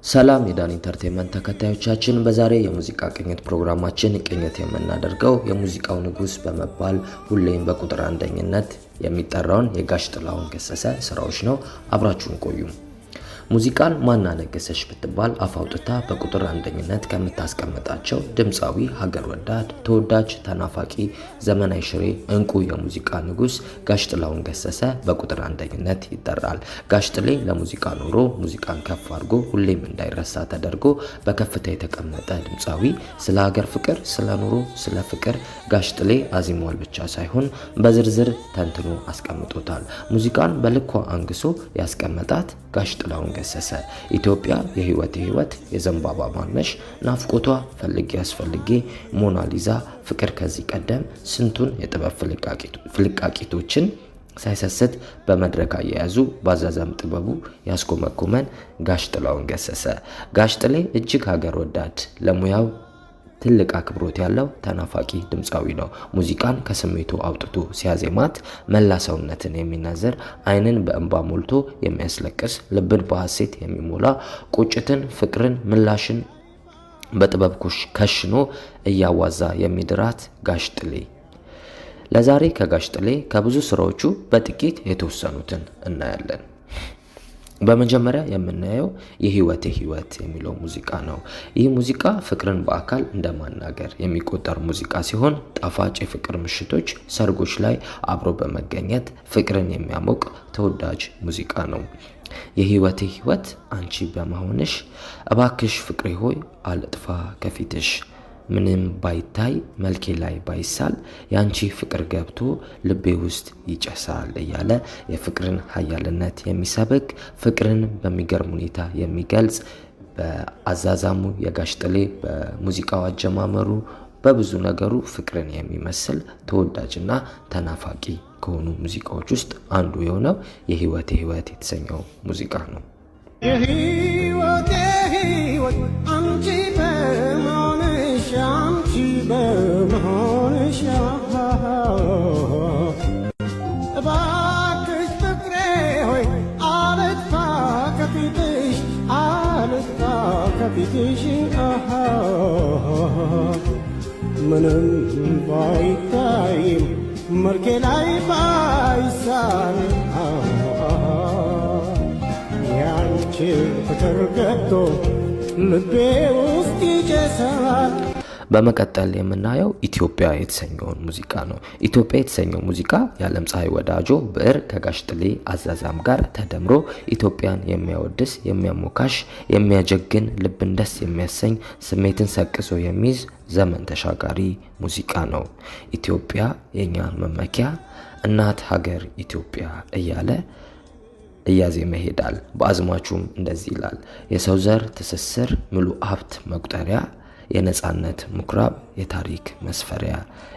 ሰላም የዳን ኢንተርቴይንመንት ተከታዮቻችን በዛሬ የሙዚቃ ቅኝት ፕሮግራማችን ቅኝት የምናደርገው የሙዚቃው ንጉስ በመባል ሁሌም በቁጥር አንደኝነት የሚጠራውን የጋሽ ጥላሁን ገሰሰ ስራዎች ነው። አብራችሁን ቆዩ። ሙዚቃን ማን አነገሰሽ ብትባል አፋውጥታ በቁጥር አንደኝነት ከምታስቀምጣቸው ድምጻዊ ሀገር ወዳድ ተወዳጅ ተናፋቂ ዘመናዊ ሽሬ እንቁ የሙዚቃ ንጉስ ጋሽ ጥላሁን ገሰሰ በቁጥር አንደኝነት ይጠራል። ጋሽ ጥሌ ለሙዚቃ ኖሮ ሙዚቃን ከፍ አድርጎ ሁሌም እንዳይረሳ ተደርጎ በከፍታ የተቀመጠ ድምጻዊ ስለ ሀገር ፍቅር፣ ስለ ኑሮ፣ ስለ ፍቅር ጋሽ ጥሌ አዚሟል ብቻ ሳይሆን በዝርዝር ተንትኖ አስቀምጦታል። ሙዚቃን በልኳ አንግሶ ያስቀመጣት ጋሽ ጥላሁን ገሰሰ ኢትዮጵያ የህይወት የዘንባባ ማነሽ ናፍቆቷ ፈልጌ አስፈልጌ ሞናሊዛ ፍቅር ከዚህ ቀደም ስንቱን የጥበብ ፍልቃቂቶችን ሳይሰስት በመድረክ አያያዙ ባዛዛም ጥበቡ ያስኮመኮመን ጋሽ ጥላሁን ገሰሰ። ጋሽ ጥሌ እጅግ ሀገር ወዳድ ለሙያው ትልቅ አክብሮት ያለው ተናፋቂ ድምጻዊ ነው። ሙዚቃን ከስሜቱ አውጥቶ ሲያዜማት መላ ሰውነትን የሚናዘር አይንን በእንባ ሞልቶ የሚያስለቅስ ልብን በሐሴት የሚሞላ ቁጭትን፣ ፍቅርን፣ ምላሽን በጥበብ ከሽኖ እያዋዛ የሚድራት ጋሽ ጥሌ። ለዛሬ ከጋሽ ጥሌ ከብዙ ስራዎቹ በጥቂት የተወሰኑትን እናያለን። በመጀመሪያ የምናየው የህይወት የሚለው ሙዚቃ ነው። ይህ ሙዚቃ ፍቅርን በአካል እንደማናገር የሚቆጠር ሙዚቃ ሲሆን ጣፋጭ የፍቅር ምሽቶች፣ ሰርጎች ላይ አብሮ በመገኘት ፍቅርን የሚያሞቅ ተወዳጅ ሙዚቃ ነው። የህይወት አንቺ በመሆንሽ እባክሽ ፍቅሬ ሆይ አልጥፋ ከፊትሽ ምንም ባይታይ መልኬ ላይ ባይሳል ያንቺ ፍቅር ገብቶ ልቤ ውስጥ ይጨሳል እያለ የፍቅርን ኃያልነት የሚሰብክ ፍቅርን በሚገርም ሁኔታ የሚገልጽ በአዛዛሙ የጋሽ ጥሌ በሙዚቃው አጀማመሩ በብዙ ነገሩ ፍቅርን የሚመስል ተወዳጅና ተናፋቂ ከሆኑ ሙዚቃዎች ውስጥ አንዱ የሆነው የህይወት የተሰኘው ሙዚቃ ነው። የህይወት አንቺ በመሆንሽ እባክሽ ፍቅሬ ሆይ አልጥፋ ከፊትሽ ምንም ባይታይም መልኬ ላይ ባይሳል ያንቺ ፍቅር ገብቶ ልቤ ውስጥ ይጨሳል። በመቀጠል የምናየው ኢትዮጵያ የተሰኘውን ሙዚቃ ነው። ኢትዮጵያ የተሰኘው ሙዚቃ የዓለም ፀሐይ ወዳጆ ብዕር ከጋሽ ጥሌ አዛዛም ጋር ተደምሮ ኢትዮጵያን የሚያወድስ፣ የሚያሞካሽ፣ የሚያጀግን፣ ልብን ደስ የሚያሰኝ፣ ስሜትን ሰቅሶ የሚይዝ ዘመን ተሻጋሪ ሙዚቃ ነው። ኢትዮጵያ የኛ መመኪያ እናት ሀገር ኢትዮጵያ እያለ እያዜመ ይሄዳል። በአዝማቹም እንደዚህ ይላል። የሰው ዘር ትስስር ምሉ ሀብት መቁጠሪያ የነጻነት ምኩራብ የታሪክ መስፈሪያ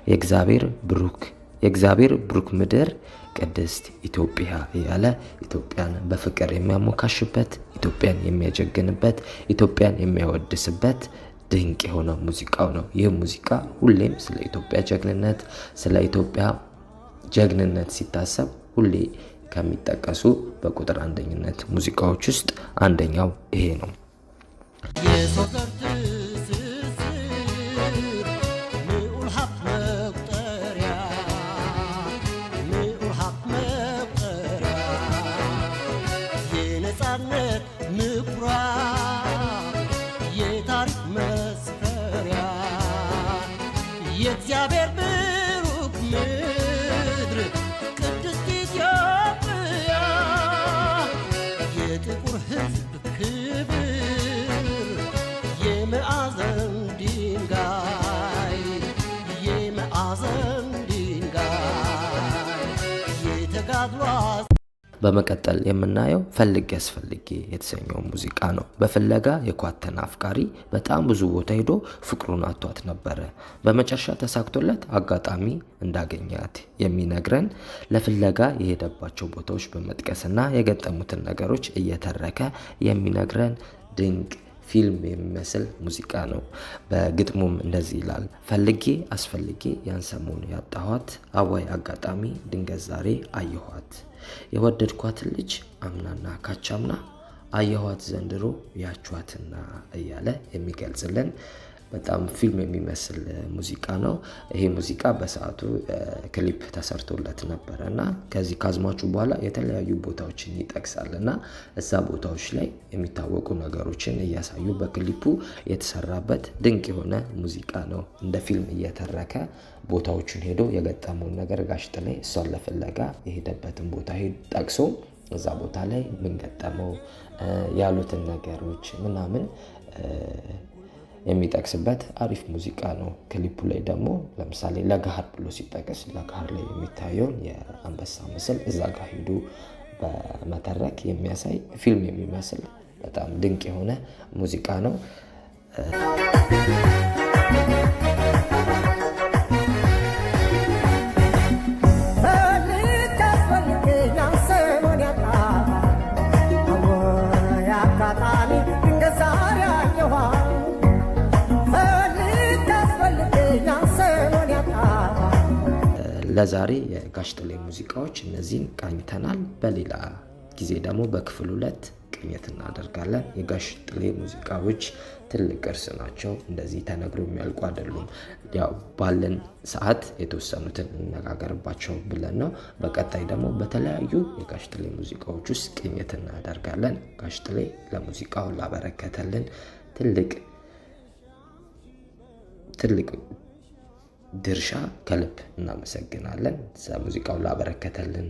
የእግዚአብሔር ብሩክ ምድር ቅድስት ኢትዮጵያ እያለ ኢትዮጵያን በፍቅር የሚያሞካሽበት፣ ኢትዮጵያን የሚያጀግንበት፣ ኢትዮጵያን የሚያወድስበት ድንቅ የሆነ ሙዚቃው ነው። ይህ ሙዚቃ ሁሌም ስለ ኢትዮጵያ ጀግንነት ሲታሰብ ሁሌ ከሚጠቀሱ በቁጥር አንደኝነት ሙዚቃዎች ውስጥ አንደኛው ይሄ ነው። የእግዚአብሔር ብሩክ ምድር ቅድስት ኢትዮጵያ የጥቁር ሕዝብ ክብር የማዕዘን ድንጋይ የተጋድሎ በመቀጠል የምናየው ፈልጌ አስፈልጌ የተሰኘው ሙዚቃ ነው። በፍለጋ የኳተነ አፍቃሪ በጣም ብዙ ቦታ ሄዶ ፍቅሩን አጥቷት ነበረ። በመጨረሻ ተሳክቶለት አጋጣሚ እንዳገኛት የሚነግረን ለፍለጋ የሄደባቸው ቦታዎች በመጥቀስና የገጠሙትን ነገሮች እየተረከ የሚነግረን ድንቅ ፊልም የሚመስል ሙዚቃ ነው። በግጥሙም እንደዚህ ይላል። ፈልጌ አስፈልጌ ያን ሰሞን ያጣኋት አዋይ አጋጣሚ ድንገት ዛሬ አየኋት የወደድኳትን ልጅ አምናና ካቻምና አየኋት ዘንድሮ ያችኋትና እያለ የሚገልጽልን በጣም ፊልም የሚመስል ሙዚቃ ነው። ይሄ ሙዚቃ በሰዓቱ ክሊፕ ተሰርቶለት ነበረ እና ከዚህ ካዝማቹ በኋላ የተለያዩ ቦታዎችን ይጠቅሳልና እዛ ቦታዎች ላይ የሚታወቁ ነገሮችን እያሳዩ በክሊፑ የተሰራበት ድንቅ የሆነ ሙዚቃ ነው። እንደ ፊልም እየተረከ ቦታዎቹን ሄዶ የገጠመውን ነገር ጋሽ ጥላዬ እሷን ለፍለጋ የሄደበትን ቦታ ጠቅሶ እዛ ቦታ ላይ ምን ገጠመው ያሉትን ነገሮች ምናምን የሚጠቅስበት አሪፍ ሙዚቃ ነው። ክሊፑ ላይ ደግሞ ለምሳሌ ለገሃር ብሎ ሲጠቅስ ለገሃር ላይ የሚታየውን የአንበሳ ምስል እዛ ጋር ሄዶ በመተረክ የሚያሳይ ፊልም የሚመስል በጣም ድንቅ የሆነ ሙዚቃ ነው። ለዛሬ የጋሽ ጥላዬ ሙዚቃዎች እነዚህን ቃኝተናል። በሌላ ጊዜ ደግሞ በክፍል 2 ቅኝት እናደርጋለን። የጋሽ ጥላዬ ሙዚቃዎች ትልቅ ቅርስ ናቸው። እንደዚህ ተነግሮ የሚያልቁ አይደሉም። ያው ባለን ሰዓት የተወሰኑትን እንነጋገርባቸው ብለን ነው። በቀጣይ ደግሞ በተለያዩ የጋሽ ጥላዬ ሙዚቃዎች ውስጥ ቅኝት እናደርጋለን። ጋሽ ጥላዬ ለሙዚቃው ላበረከተልን ትልቅ ድርሻ ከልብ እናመሰግናለን። ሙዚቃው ላበረከተልን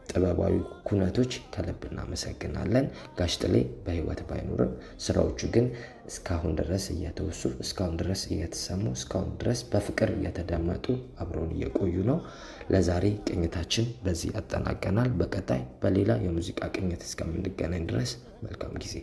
ጥበባዊ ኩነቶች ከልብ እናመሰግናለን። ጋሽ ጥላዬ በህይወት ባይኖርም ስራዎቹ ግን እስካሁን ድረስ እየተወሱ እስካሁን ድረስ እየተሰሙ እስካሁን ድረስ በፍቅር እየተደመጡ አብረውን እየቆዩ ነው። ለዛሬ ቅኝታችን በዚህ ያጠናቀናል። በቀጣይ በሌላ የሙዚቃ ቅኝት እስከምንገናኝ ድረስ መልካም ጊዜ